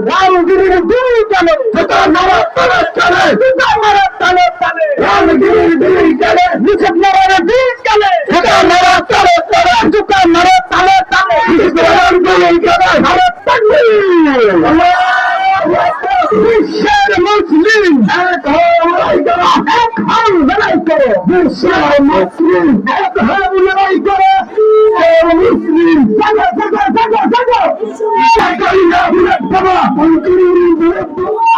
রামগিরির দুই চলে চলে রামগিরির দুই চলে নিষেধ মারার দুই চলে বিশ্বের মুসলিম এক হও লড়াই করো বিশ্বের মুসলিম এক হও লড়াই করো মুসলিম জাগো জাগো জাগো জাগো জাগো না বুলেট বাবা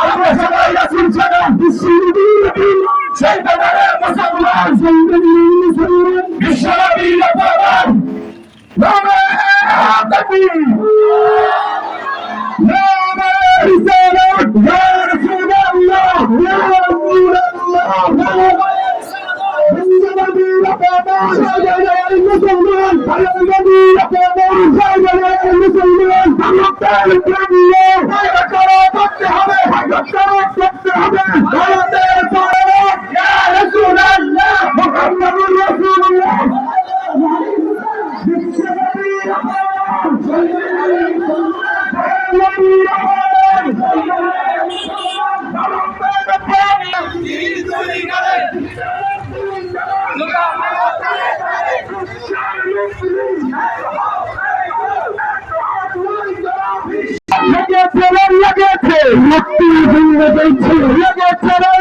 আমরা সবাই রাসূল সালাম বিশ্বনবী সাইয়েদনা মুসলমান বিশ্বনবী রহমান নামে তাকবীর নামে রিসালাত ইয়া রাসূলুল্লাহ ইয়া রাসূলুল্লাহ বিশ্বনবী রহমান সাইয়েদনা মুসলমান বিশ্বনবী রহমান সাইয়েদনা মুসলমান আমাদের প্রিয় ভাইরা করতে হবে করতে হবে আমাদের পরে ইয়া রাসূলুল্লাহ মুহাম্মাদুর রাসূলুল্লাহ বিশ্বনবী রহমান সাইয়েদনা লেগেছে মুক্তি লেগেছে